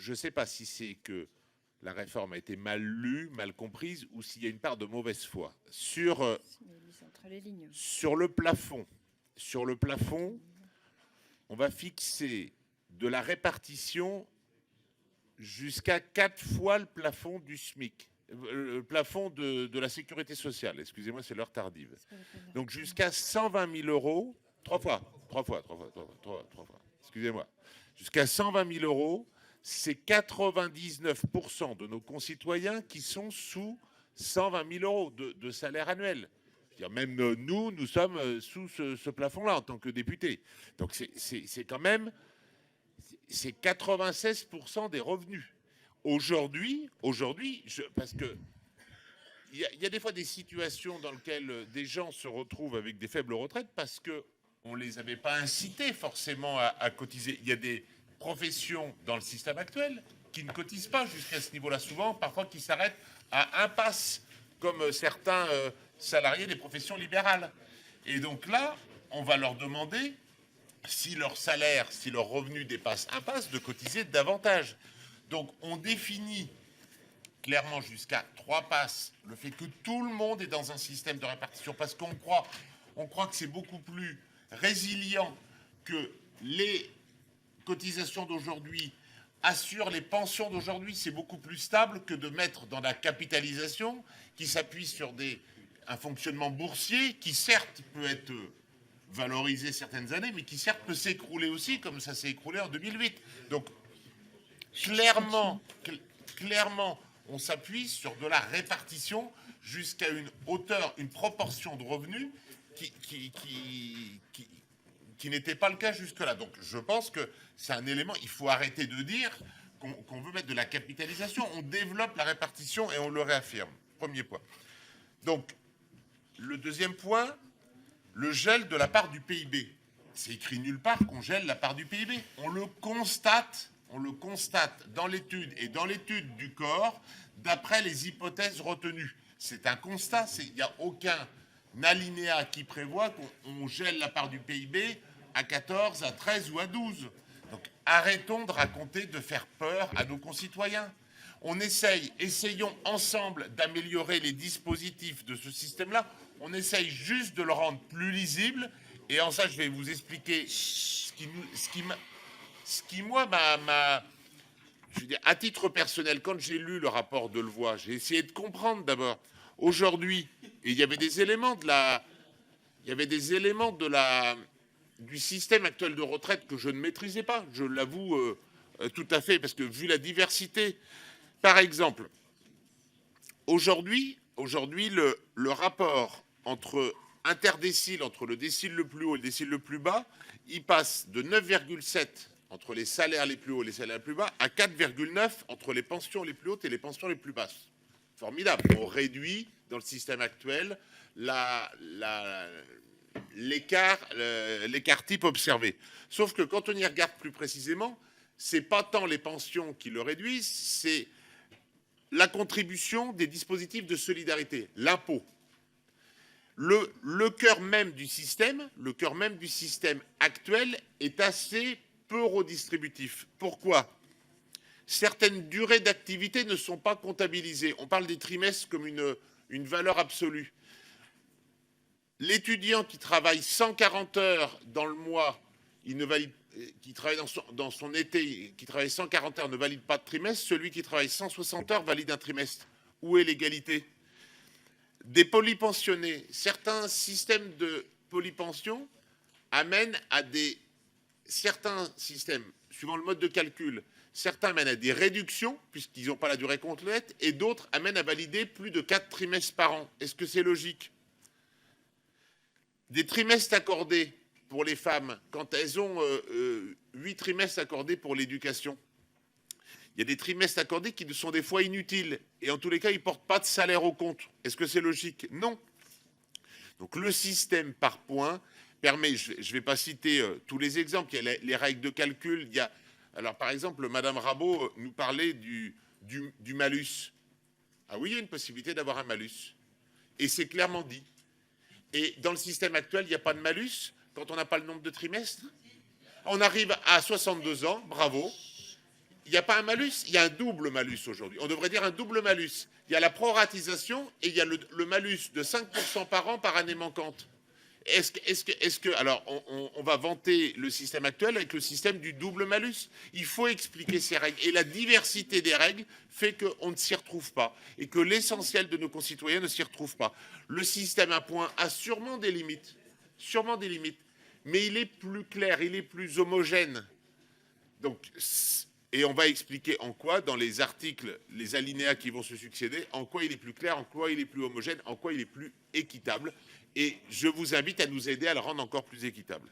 je ne sais pas si c'est que la réforme a été mal lue, mal comprise, ou s'il y a une part de mauvaise foi. Sur le plafond, on va fixer de la répartition jusqu'à 4 fois le plafond du SMIC, le plafond de la sécurité sociale. Excusez-moi, c'est l'heure tardive. Donc jusqu'à 120 000 euros, 3 fois. Excusez-moi. Jusqu'à 120 000 euros, c'est 99% de nos concitoyens qui sont sous 120 000 euros de salaire annuel. Même nous sommes sous ce plafond-là en tant que députés. Donc c'est quand même, c'est 96% des revenus. Aujourd'hui, parce que il y a des fois des situations dans lesquelles des gens se retrouvent avec des faibles retraites parce qu'on ne les avait pas incités forcément à cotiser. Il y a des professions dans le système actuel qui ne cotisent pas jusqu'à ce niveau-là, souvent, parfois qui s'arrêtent à un pass, comme certains salariés des professions libérales. Et donc là, on va leur demander, si leur salaire, si leur revenu dépasse un pass, de cotiser davantage. Donc on définit clairement jusqu'à 3 passes le fait que tout le monde est dans un système de répartition, parce qu'on croit que c'est beaucoup plus résilient, que les cotisations d'aujourd'hui assurent les pensions d'aujourd'hui, c'est beaucoup plus stable que de mettre dans la capitalisation qui s'appuie sur un fonctionnement boursier qui certes peut être valorisé certaines années, mais qui certes peut s'écrouler aussi, comme ça s'est écroulé en 2008. Donc clairement, on s'appuie sur de la répartition jusqu'à une hauteur, une proportion de revenus qui n'était pas le cas jusque-là. Donc je pense que c'est un élément, il faut arrêter de dire qu'on veut mettre de la capitalisation. On développe la répartition et on le réaffirme. Premier point. Donc, le deuxième point, le gel de la part du PIB. C'est écrit nulle part qu'on gèle la part du PIB. On le constate dans l'étude et dans l'étude du corps d'après les hypothèses retenues. C'est un constat, il n'y a aucun alinéa qui prévoit qu'on gèle la part du PIB à 14, à 13 ou à 12. Donc arrêtons de raconter, de faire peur à nos concitoyens. Essayons ensemble d'améliorer les dispositifs de ce système-là. On essaye juste de le rendre plus lisible. Et en ça, je vais vous expliquer ce qui moi, je veux dire, à titre personnel, quand j'ai lu le rapport de Levoy, j'ai essayé de comprendre d'abord. Aujourd'hui, il y avait des éléments du système actuel de retraite que je ne maîtrisais pas. Je l'avoue tout à fait, parce que vu la diversité, par exemple, aujourd'hui, le rapport interdécile entre le décile le plus haut et le décile le plus bas, il passe de 9,7 entre les salaires les plus hauts et les salaires les plus bas à 4,9 entre les pensions les plus hautes et les pensions les plus basses. Formidable. On réduit dans le système actuel l'écart type observé. Sauf que quand on y regarde plus précisément, c'est pas tant les pensions qui le réduisent, c'est la contribution des dispositifs de solidarité, l'impôt. Le cœur même du système actuel est assez peu redistributif. Pourquoi ? Certaines durées d'activité ne sont pas comptabilisées. On parle des trimestres comme une valeur absolue. L'étudiant qui travaille 140 heures dans le mois, qui travaille dans son été, qui travaille 140 heures ne valide pas de trimestre. Celui qui travaille 160 heures valide un trimestre. Où est l'égalité ? Des polypensionnés, certains systèmes de polypension amènent à certains systèmes, suivant le mode de calcul, certains amènent à des réductions, puisqu'ils n'ont pas la durée complète, et d'autres amènent à valider plus de 4 trimestres par an. Est-ce que c'est logique ? Des trimestres accordés pour les femmes, quand elles ont 8 trimestres accordés pour l'éducation, il y a des trimestres accordés qui sont des fois inutiles. Et en tous les cas, ils ne portent pas de salaire au compte. Est-ce que c'est logique ? Non. Donc le système par points permet, je ne vais pas citer tous les exemples, il y a les règles de calcul. Alors par exemple, Madame Rabault nous parlait du malus. Ah oui, il y a une possibilité d'avoir un malus. Et c'est clairement dit. Et dans le système actuel, il n'y a pas de malus quand on n'a pas le nombre de trimestres. On arrive à 62 ans, bravo. il n'y a pas un malus, il y a un double malus aujourd'hui. On devrait dire un double malus. Il y a la proratisation et il y a le malus de 5% par an par année manquante. Alors, on va vanter le système actuel avec le système du double malus. Il faut expliquer ces règles. Et la diversité des règles fait qu'on ne s'y retrouve pas. Et que l'essentiel de nos concitoyens ne s'y retrouve pas. Le système à points a sûrement des limites. Sûrement des limites. Mais il est plus clair, il est plus homogène. Donc, et on va expliquer en quoi, dans les articles, les alinéas qui vont se succéder, en quoi il est plus clair, en quoi il est plus homogène, en quoi il est plus équitable. Et je vous invite à nous aider à le rendre encore plus équitable.